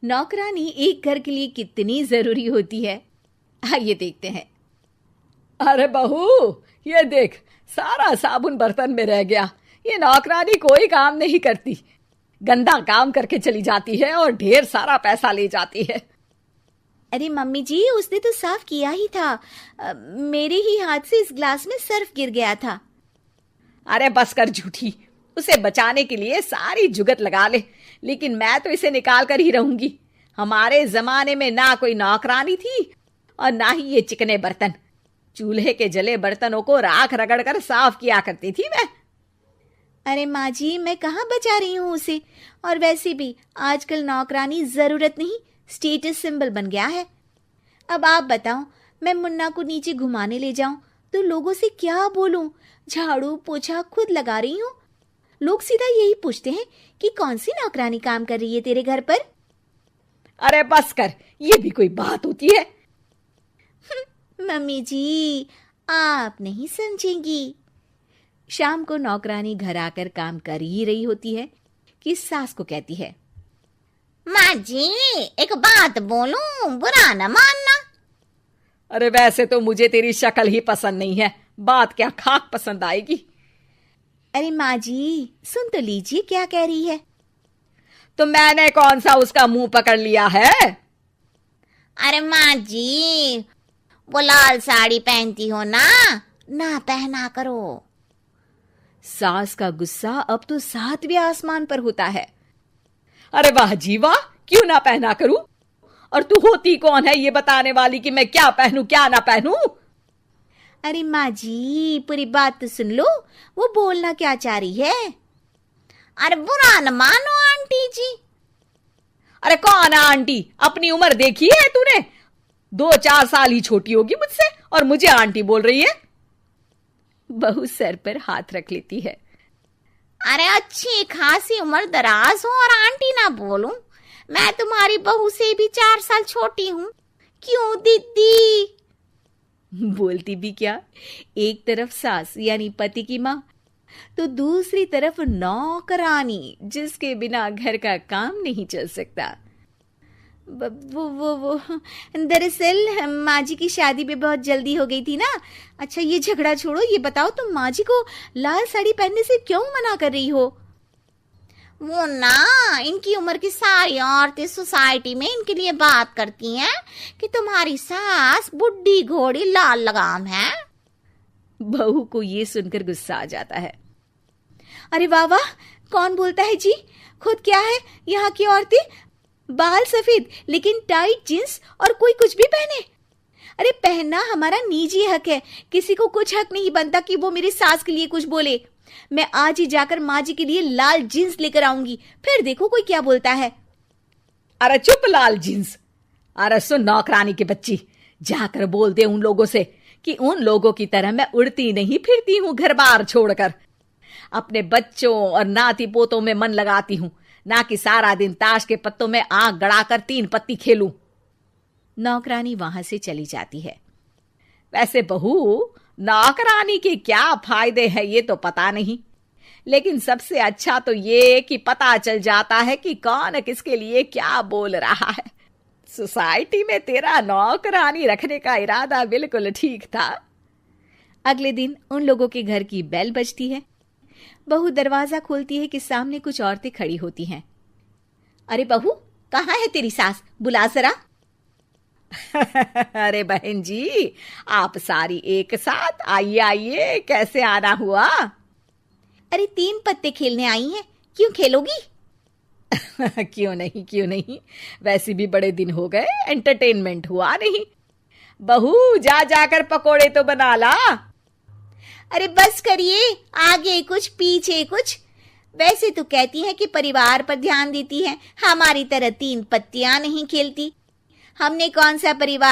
नौकरानी एक घर के लिए कितनी जरूरी होती है, आइए देखते हैं। अरे बहू, ये देख, सारा साबुन बर्तन में रह गया। ये नौकरानी कोई काम नहीं करती, गंदा काम करके चली जाती है और ढेर सारा पैसा ले जाती है। अरे मम्मी जी, उसने तो साफ किया ही था। मेरे ही हाथ से इस ग्लास में सर्फ गिर गया था। अरे बस कर झूठी, उसे बचाने के लिए सारी जुगत लगा ले, लेकिन मैं तो इसे निकाल कर ही रहूंगी। हमारे जमाने में ना कोई नौकरानी थी और ना ही ये चिकने बर्तन। चूल्हे के जले बर्तनों को राख रगड़ कर साफ किया करती थी मैं। अरे माँ जी, मैं कहाँ बचा रही हूँ उसे। और वैसे भी आजकल नौकरानी जरूरत नहीं, स्टेटस सिंबल बन गया है। अब आप बताओ, मैं मुन्ना को नीचे घुमाने ले जाऊं तो लोगों से क्या बोलूं? झाड़ू पोछा खुद लगा रही हूँ। लोग सीधा यही पूछते हैं कि कौन सी नौकरानी काम कर रही है तेरे घर पर। अरे बस कर, ये भी कोई बात होती है? मम्मी जी, आप नहीं समझेंगी। शाम को नौकरानी घर आकर काम कर ही रही होती है कि सास को कहती है, माँ जी, एक बात बोलूं, बुरा न मानना। अरे वैसे तो मुझे तेरी शक्ल ही पसंद नहीं है, बात क्या खाक पसंद आएगी। अरे माँ जी, सुन तो लीजिए क्या कह रही है। तो मैंने कौन सा उसका मुंह पकड़ लिया है? अरे माँ जी, वो लाल साड़ी पहनती हो ना, ना पहना करो। सास का गुस्सा अब तो 7वें आसमान पर होता है। अरे वाह जी वाह, क्यों ना पहना करूं? और तू होती कौन है ये बताने वाली कि मैं क्या पहनूं क्या ना पहनूं? अरे माँ जी, पूरी बात तो सुन लो, वो बोलना क्या चाह रही है। अरे बुरा न मानो आंटी जी। अरे कौन है आंटी? अपनी उम्र देखी है तूने? 2-4 साल ही छोटी होगी मुझसे और मुझे आंटी बोल रही है। बहू सर पर हाथ रख लेती है। अरे अच्छी खासी उम्र दराज हो और आंटी ना बोलूं? मैं तुम्हारी बहू से भी 4 साल छोटी हूं। क्यों दीदी? बोलती भी क्या, एक तरफ सास यानी पति की माँ, तो दूसरी तरफ नौकरानी जिसके बिना घर का काम नहीं चल सकता। वो दरअसल माँ जी की शादी भी बहुत जल्दी हो गई थी ना। अच्छा ये झगड़ा छोड़ो, ये बताओ तुम माँ जी को लाल साड़ी पहनने से क्यों मना कर रही हो? वो ना, इनकी उम्र की सारी औरतें सोसाइटी में इनके लिए बात करती हैं कि तुम्हारी सास बुढ़ी घोड़ी लाल लगाम है। बहू को ये सुनकर गुस्सा आ जाता है। अरे वाह वाह, कौन बोलता है जी? खुद क्या है यहाँ की औरतें, बाल सफेद लेकिन टाइट जींस और कोई कुछ भी पहने। अरे पहनना हमारा निजी हक है, किसी को कुछ हक नहीं बनता कि वो मेरी सास के लिए कुछ बोले। मैं आज ही जाकर माँ जी के लिए लाल जींस लेकर आऊंगी, फिर देखो कोई क्या बोलता है। अरे चुप लाल जींस। अरे सुन नौकरानी की बच्ची, जाकर बोल दे उन लोगों से कि उन लोगों की तरह मैं उड़ती नहीं फिरती हूँ घर बार छोड़कर। अपने बच्चों और नाती पोतों में मन लगाती हूँ, ना कि सारा दिन ताश के पत्तों में आंख गड़ाकर 3 पत्ती खेलूं। नौकरानी वहां से चली जाती है। वैसे बहू, नौकरानी के क्या फायदे हैं ये तो पता नहीं, लेकिन सबसे अच्छा तो ये कि पता चल जाता है कि कौन किसके लिए क्या बोल रहा है। सोसाइटी में तेरा नौकरानी रखने का इरादा बिल्कुल ठीक था। अगले दिन उन लोगों के घर की बेल बजती है। बहू दरवाजा खोलती है कि सामने कुछ औरतें खड़ी होती हैं। अरे बहू, कहाँ है तेरी सास? बुला जरा। अरे बहन जी, आप सारी एक साथ आइए आइए, कैसे आना हुआ? अरे 3 पत्ते खेलने आई हैं, क्यों खेलोगी? क्यों नहीं, वैसे भी बड़े दिन हो गए, एंटरटेनमेंट हुआ नहीं। बहू जा जाकर पकोड़े तो बना ला। अरे बस करिए, आगे कुछ पीछे कुछ। वैसे तो कहती है कि परिवार पर ध्यान देती है, हमारी तरह 3 पत्तियां नहीं खेलती। हमने कौन सा परिवार